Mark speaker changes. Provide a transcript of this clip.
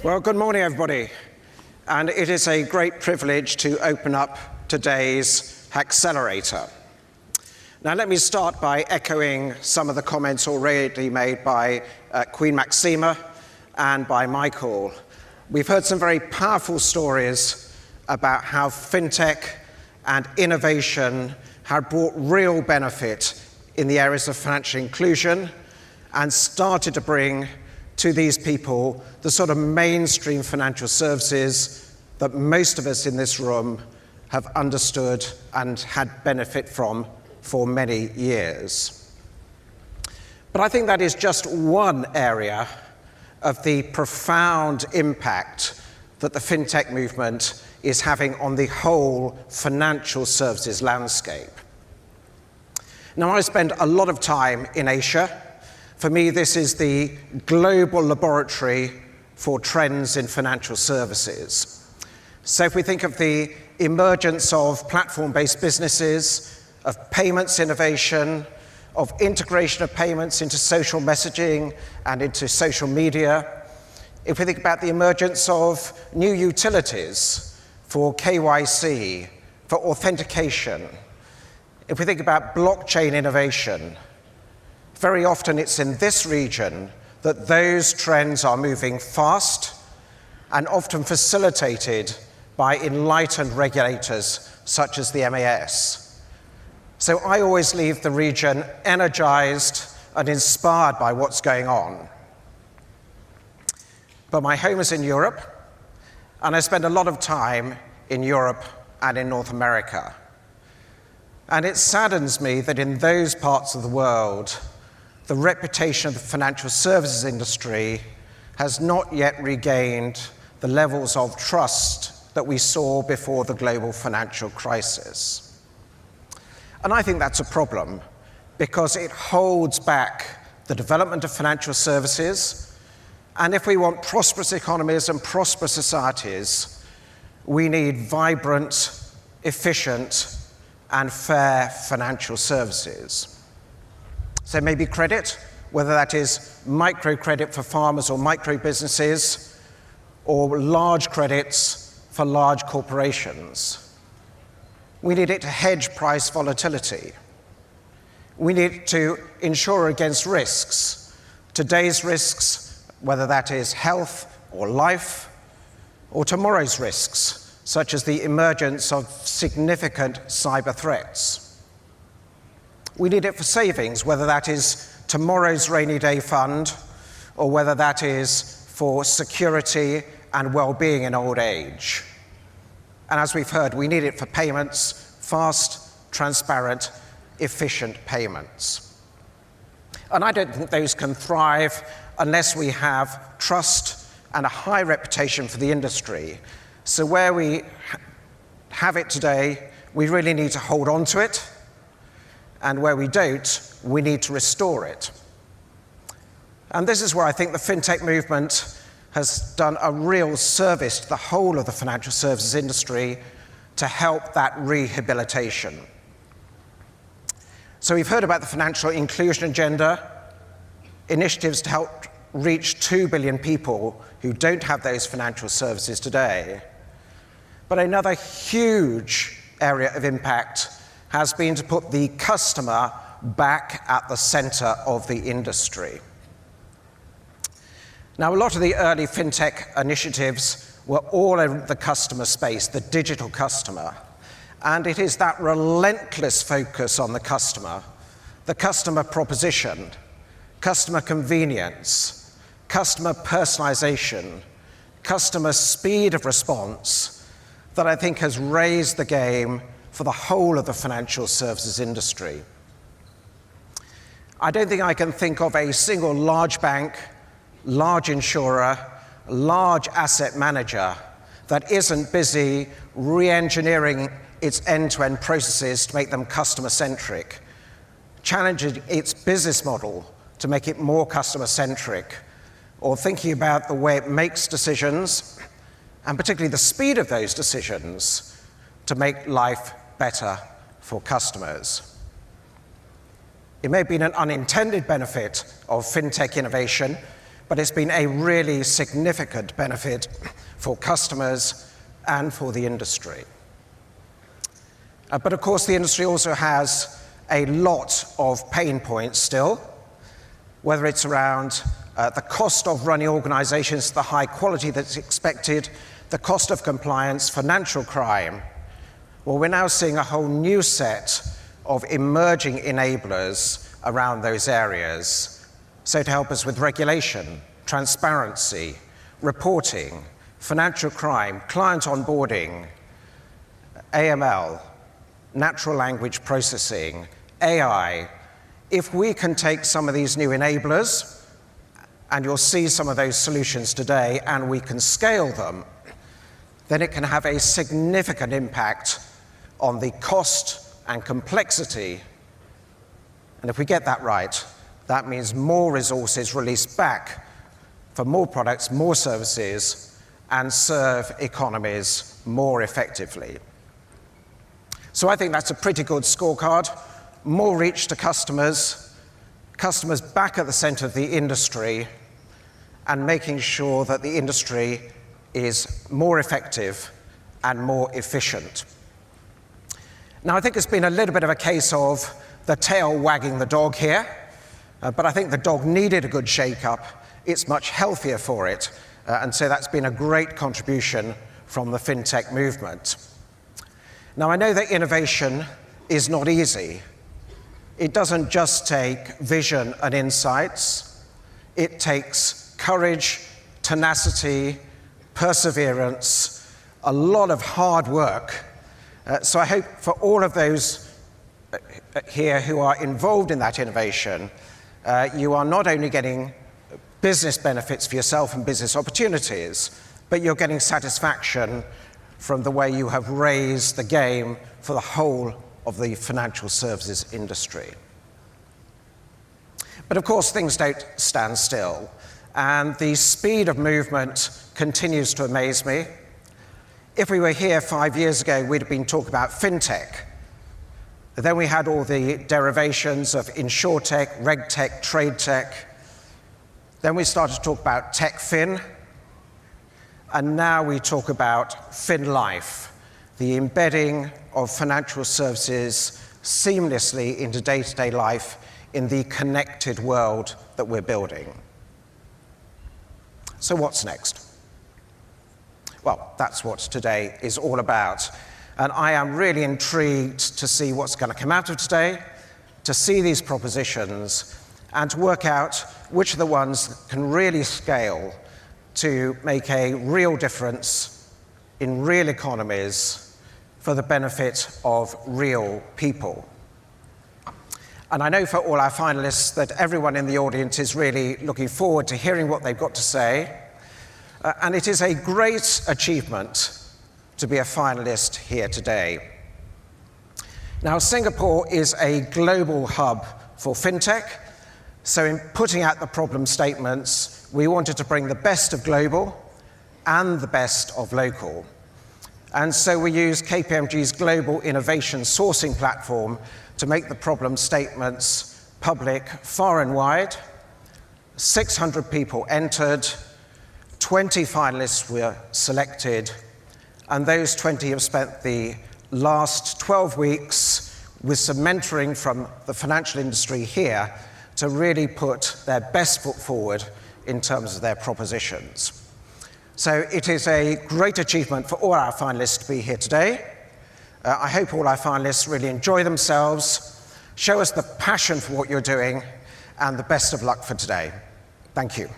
Speaker 1: Well, good morning, everybody. And it is a great privilege to open up today's Hackcelerator. Now, let me start by echoing some of the comments already made by Queen Maxima and by Michael. We've heard some very powerful stories about how FinTech and innovation have brought real benefit in the areas of financial inclusion and started to bring to these people the sort of mainstream financial services that most of us in this room have understood and had benefit from for many years. But I think that is just one area of the profound impact that the FinTech movement is having on the whole financial services landscape. Now, I spend a lot of time in Asia. For me, this is the global laboratory for trends in financial services. So if we think of the emergence of platform-based businesses, of payments innovation, of integration of payments into social messaging and into social media, if we think about the emergence of new utilities for KYC, for authentication, if we think about blockchain innovation, very often it's in this region that those trends are moving fast and often facilitated by enlightened regulators such as the MAS. So I always leave the region energized and inspired by what's going on. But my home is in Europe, and I spend a lot of time in Europe and in North America. And it saddens me that in those parts of the world, the reputation of the financial services industry has not yet regained the levels of trust that we saw before the global financial crisis. And I think that's a problem because it holds back the development of financial services. And if we want prosperous economies and prosperous societies, we need vibrant, efficient, and fair financial services. So maybe credit, whether that is microcredit for farmers or micro businesses, or large credits for large corporations. We need it to hedge price volatility. We need to insure against risks. Today's risks, whether that is health or life, or tomorrow's risks, such as the emergence of significant cyber threats. We need it for savings, whether that is tomorrow's rainy day fund or whether that is for security and well-being in old age. And as we've heard, we need it for payments, fast, transparent, efficient payments. And I don't think those can thrive unless we have trust and a high reputation for the industry. So where we have it today, we really need to hold on to it. And where we don't, we need to restore it. And this is where I think the FinTech movement has done a real service to the whole of the financial services industry to help that rehabilitation. So we've heard about the financial inclusion agenda, initiatives to help reach 2 billion people who don't have those financial services today. But another huge area of impact has been to put the customer back at the center of the industry. Now, a lot of the early FinTech initiatives were all in the customer space, the digital customer. And it is that relentless focus on the customer proposition, customer convenience, customer personalization, customer speed of response that I think has raised the game for the whole of the financial services industry. I don't think I can think of a single large bank, large insurer, large asset manager that isn't busy re-engineering its end-to-end processes to make them customer-centric, challenging its business model to make it more customer-centric, or thinking about the way it makes decisions, and particularly the speed of those decisions, to make life better for customers. It may have been an unintended benefit of FinTech innovation, but it's been a really significant benefit for customers and for the industry. But of course, the industry also has a lot of pain points still, whether it's around the cost of running organizations to the high quality that's expected, the cost of compliance, financial crime. Well, we're now seeing a whole new set of emerging enablers around those areas. So to help us with regulation, transparency, reporting, financial crime, client onboarding, AML, natural language processing, AI, if we can take some of these new enablers, and you'll see some of those solutions today, and we can scale them, then it can have a significant impact on the cost and complexity. And if we get that right, that means more resources released back for more products, more services, and serve economies more effectively. So I think that's a pretty good scorecard. More reach to customers, customers back at the center of the industry, and making sure that the industry is more effective and more efficient. Now, I think it's been a little bit of a case of the tail wagging the dog here, but I think the dog needed a good shake-up. It's much healthier for it, and so that's been a great contribution from the FinTech movement. Now, I know that innovation is not easy. It doesn't just take vision and insights. It takes courage, tenacity, perseverance, a lot of hard work. So I hope for all of those here who are involved in that innovation, you are not only getting business benefits for yourself and business opportunities, but you're getting satisfaction from the way you have raised the game for the whole of the financial services industry. But of course, things don't stand still, and the speed of movement continues to amaze me. If we were here 5 years ago, we'd have been talking about FinTech. Then we had all the derivations of InsurTech, RegTech, TradeTech. Then we started to talk about TechFin. And now we talk about FinLife, the embedding of financial services seamlessly into day-to-day life in the connected world that we're building. So what's next? Well, that's what today is all about. And I am really intrigued to see what's going to come out of today, to see these propositions, and to work out which are the ones that can really scale to make a real difference in real economies for the benefit of real people. And I know for all our finalists that everyone in the audience is really looking forward to hearing what they've got to say. And it is a great achievement to be a finalist here today. Now, Singapore is a global hub for FinTech. So in putting out the problem statements, we wanted to bring the best of global and the best of local. And so we used KPMG's Global Innovation Sourcing Platform to make the problem statements public far and wide. 600 people entered, 20 finalists were selected, and those 20 have spent the last 12 weeks with some mentoring from the financial industry here to really put their best foot forward in terms of their propositions. So it is a great achievement for all our finalists to be here today. I hope all our finalists really enjoy themselves, show us the passion for what you're doing, and the best of luck for today. Thank you.